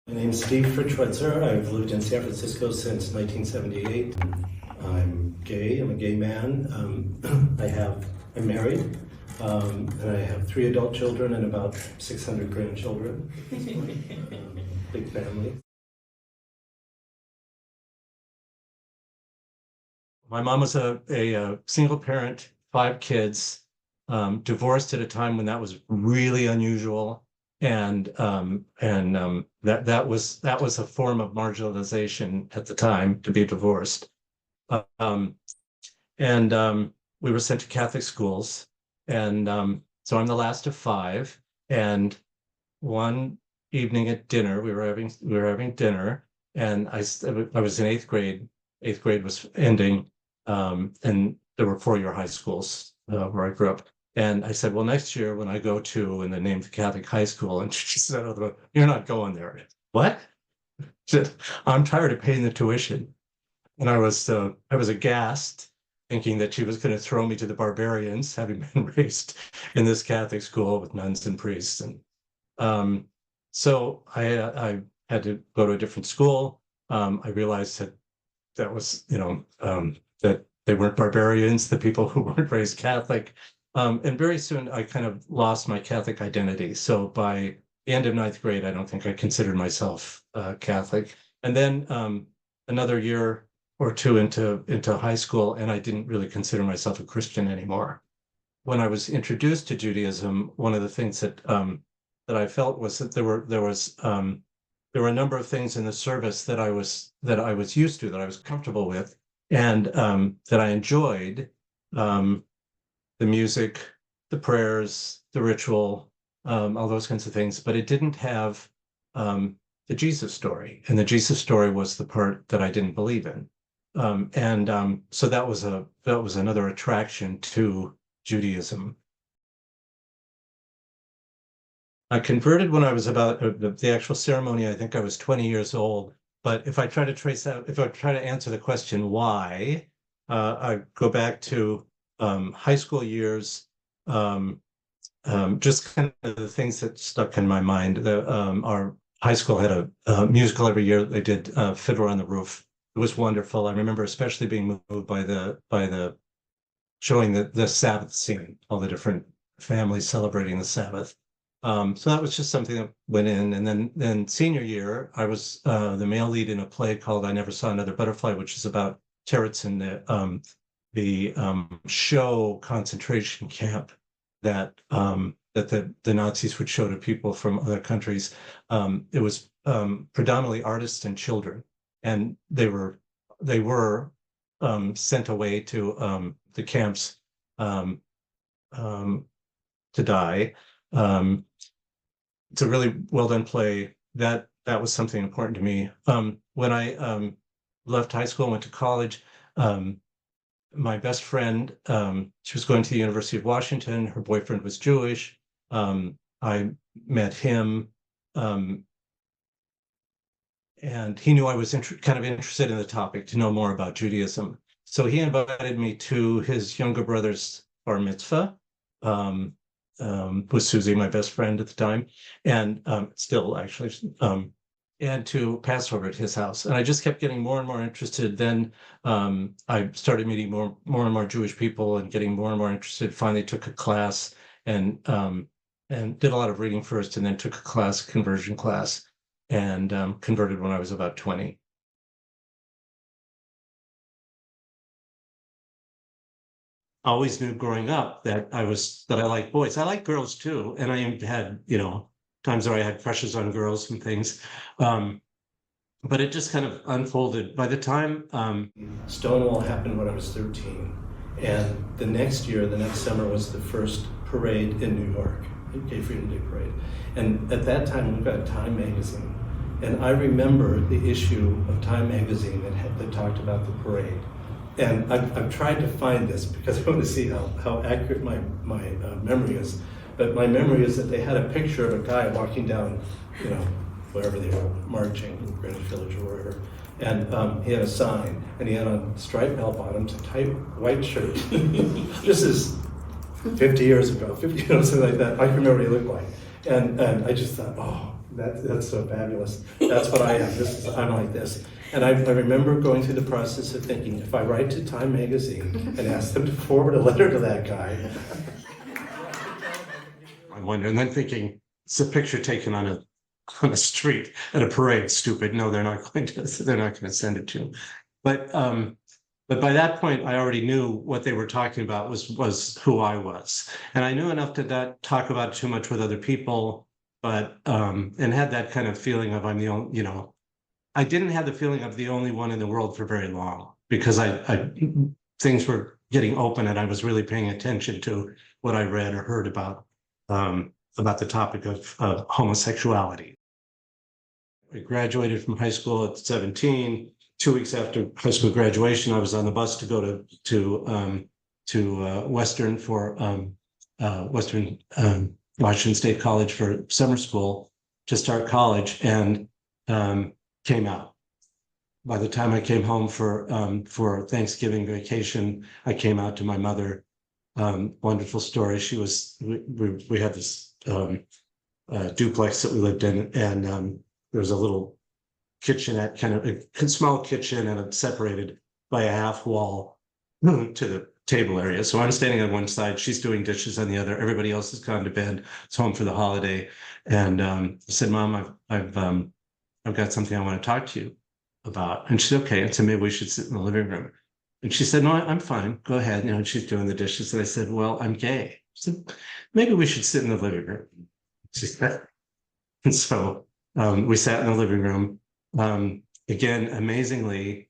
My name is Steve Rudser. I've lived in San Francisco since 1978. I'm gay. I'm a gay man. I'm married, and I have 3 adult children and about 600 grandchildren. Big family. My mom was a single parent, 5 kids, divorced at a time when that was really unusual. And that was a form of marginalization at the time, to be divorced. We were sent to Catholic schools, and so I'm the last of 5. And one evening at dinner, we were having dinner, and I was in 8th grade. 8th grade was ending, and there were 4-year high schools where I grew up. And I said, well, next year when I go to, and they named the Catholic high school, and she said, oh, you're not going there. What? She said, I'm tired of paying the tuition. And I was aghast, thinking that she was going to throw me to the barbarians, having been raised in this Catholic school with nuns and priests. And so I had to go to a different school. I realized that was, that they weren't barbarians, the people who weren't raised Catholic. And very soon I kind of lost my Catholic identity. So by the end of 9th grade, I don't think I considered myself Catholic. And then another year or 2 into high school, and I didn't really consider myself a Christian anymore. When I was introduced to Judaism, one of the things that I felt was that there were a number of things in the service that I was used to, that I was comfortable with, and that I enjoyed. The music, the prayers, the ritual, all those kinds of things, but it didn't have the Jesus story. And the Jesus story was the part that I didn't believe in. So that was another attraction to Judaism. I converted when I was about the actual ceremony. I think I was 20 years old. But if I try to answer the question why, I go back to high school years, just kind of the things that stuck in my mind. Our high school had a musical every year. They did Fiddler on the Roof. It was wonderful. I remember especially being moved by the showing the Sabbath scene, all the different families celebrating the Sabbath. So that was just something that went in. And then senior year, I was the male lead in a play called I Never Saw Another Butterfly, which is about Terezin, the show concentration camp that the Nazis would show to people from other countries. It was predominantly artists and children, and they were sent away to the camps to die. It's a really well done play. That was something important to me. When I left high school and went to college, my best friend, she was going to the University of Washington. Her boyfriend was Jewish. I met him, and he knew I was kind of interested in the topic, to know more about Judaism. So he invited me to his younger brother's bar mitzvah, with Susie, my best friend at the time, and still actually, and to Passover at his house. And I just kept getting more and more interested. Then I started meeting more and more Jewish people and getting more and more interested. Finally took a class and did a lot of reading first, and then took a conversion class, and converted when I was about 20. Always knew growing up that I liked boys. I like girls too, and I had times where I had crushes on girls and things, but it just kind of unfolded. By the time Stonewall happened when I was 13, and the next summer was the first parade in New York, Gay Freedom Day parade, and at that time we got Time magazine, and I remember the issue of Time magazine that talked about the parade. And I've tried to find this because I want to see how accurate my memory is. But my memory is that they had a picture of a guy walking down, wherever they were marching, in Greenwich Village or wherever. And he had a sign, and he had on striped bell bottoms, a tight white shirt. This is 50 years ago, something like that. I can remember what he looked like. And I just thought, oh, that's so fabulous. That's what I am. I'm like this. And I remember going through the process of thinking, if I write to Time Magazine and ask them to forward a letter to that guy. I wonder, and then thinking, it's a picture taken on a street at a parade. Stupid. No, they're not going to send it to him. But by that point, I already knew what they were talking about was who I was, and I knew enough to not talk about it too much with other people, but and had that kind of feeling of I'm the only, I didn't have the feeling of the only one in the world for very long because I things were getting open and I was really paying attention to what I read or heard about the topic of homosexuality. I graduated from high school at 17. 2 weeks after high school graduation, I was on the bus to go to Western for Western Washington State College for summer school to start college, and came out. By the time I came home for Thanksgiving vacation, I came out to my mother. Wonderful story. We had this duplex that we lived in, and there was a little kitchenette, kind of a small kitchen, and it's separated by a half wall to the table area. So I'm standing on one side, she's doing dishes on the other. Everybody else has gone to bed. It's home for the holiday, and I said, "Mom, I've got something I want to talk to you about." And she said, "Okay." And so maybe we should sit in the living room. And she said, "No, I'm fine. Go ahead." And she's doing the dishes. And I said, "Well, I'm gay." She said, "Maybe we should sit in the living room." She said, and so we sat in the living room. Again, amazingly,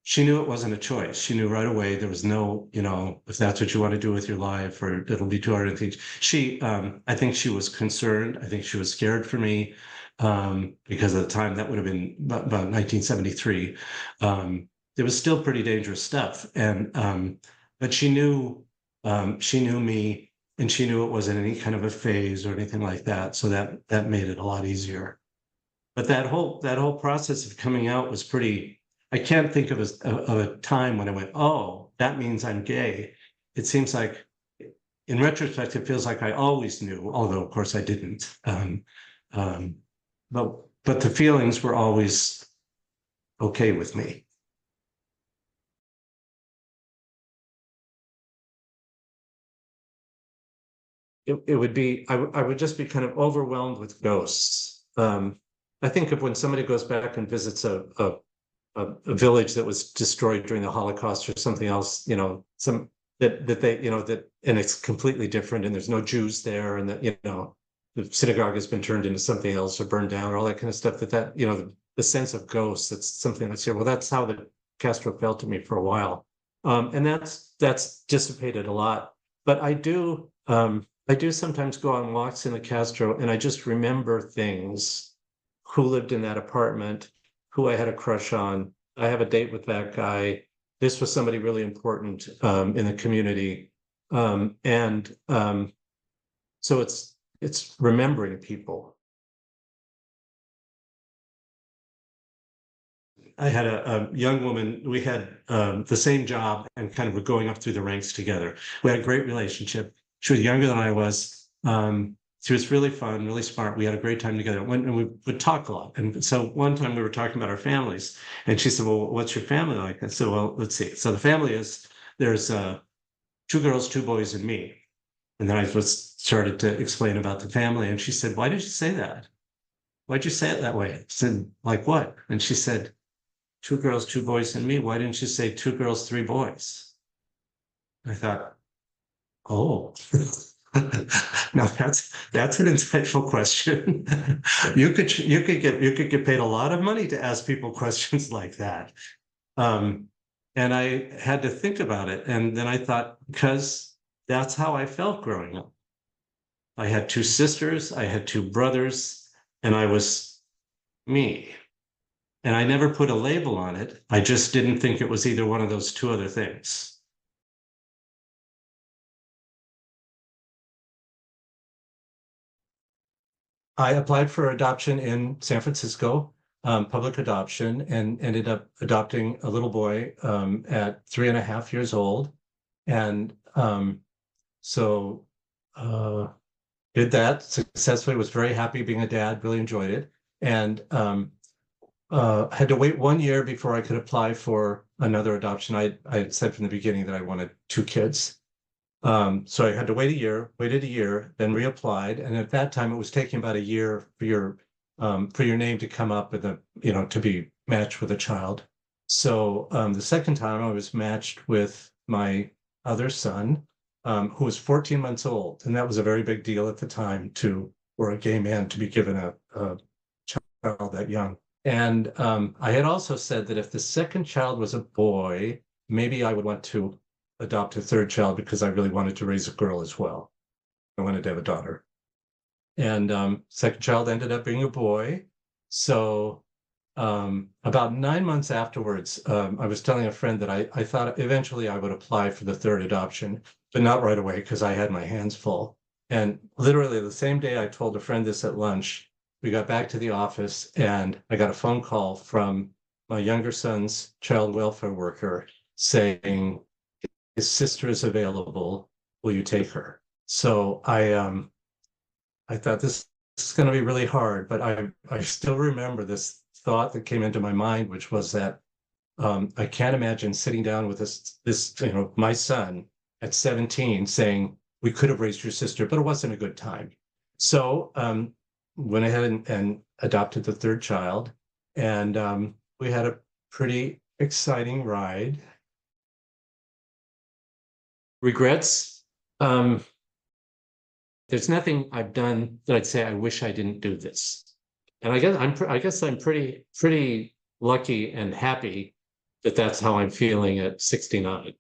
she knew it wasn't a choice. She knew right away there was no, if that's what you want to do with your life, or it'll be too hard to teach. I think she was concerned. I think she was scared for me, because at the time that would have been about 1973. It was still pretty dangerous stuff, but she knew me, and she knew it wasn't any kind of a phase or anything like that. So that made it a lot easier. But that whole process of coming out was pretty. I can't think of a time when I went, "Oh, that means I'm gay." It seems like, in retrospect, it feels like I always knew, although of course I didn't. But the feelings were always okay with me. It would be, I would just be kind of overwhelmed with ghosts. I think of when somebody goes back and visits a village that was destroyed during the Holocaust or something else, some that they, and it's completely different, and there's no Jews there, and that, the synagogue has been turned into something else or burned down, or all that kind of stuff. The sense of ghosts, that's something that's here. Well, that's how the Castro felt to me for a while, and that's dissipated a lot. But I do sometimes go on walks in the Castro, and I just remember things. Who lived in that apartment? Who I had a crush on? I have a date with that guy. This was somebody really important in the community, and so it's remembering people. I had a young woman. We had the same job and kind of were going up through the ranks together. We had a great relationship. She was younger than I was. She was really fun, really smart. We had a great time together, and we would talk a lot. And so one time we were talking about our families, and she said, "Well, what's your family like?" I said, "Well, let's see. So the family there's 2 girls, 2 boys, and me." And then I just started to explain about the family, and she said, "Why did you say that? Why'd you say it that way?" I said, "Like what?" And she said, 2 girls, 2 boys, and me. Why didn't you say 2 girls, 3 boys? I thought, oh, now that's an insightful question. You could get paid a lot of money to ask people questions like that. And I had to think about it. And then I thought, because that's how I felt growing up. I had 2 sisters, I had 2 brothers, and I was me. And I never put a label on it. I just didn't think it was either one of those 2 other things. I applied for adoption in San Francisco, public adoption, and ended up adopting a little boy at 3.5 years old. And so, did that successfully, was very happy being a dad, really enjoyed it. And had to wait 1 year before I could apply for another adoption. I had said from the beginning that I wanted 2 kids. So I had to waited a year, then reapplied. And at that time, it was taking about a year for your name to come up with to be matched with a child. So the second time I was matched with my other son, who was 14 months old. And that was a very big deal at the time for a gay man to be given a child that young. And I had also said that if the second child was a boy, maybe I would want to adopt a third child because I really wanted to raise a girl as well. I wanted to have a daughter. And second child ended up being a boy. So about 9 months afterwards, I was telling a friend that I thought eventually I would apply for the third adoption, but not right away because I had my hands full. And literally the same day I told a friend this at lunch, we got back to the office and I got a phone call from my younger son's child welfare worker saying, his sister is available. Will you take her? So I thought this is going to be really hard, but I still remember this thought that came into my mind, which was that I can't imagine sitting down with this my son at 17 saying, we could have raised your sister, but it wasn't a good time. So went ahead and adopted the third child. And we had a pretty exciting ride. Regrets? There's nothing I've done that I'd say I wish I didn't do this. And I guess I'm pretty lucky and happy that that's how I'm feeling at 69.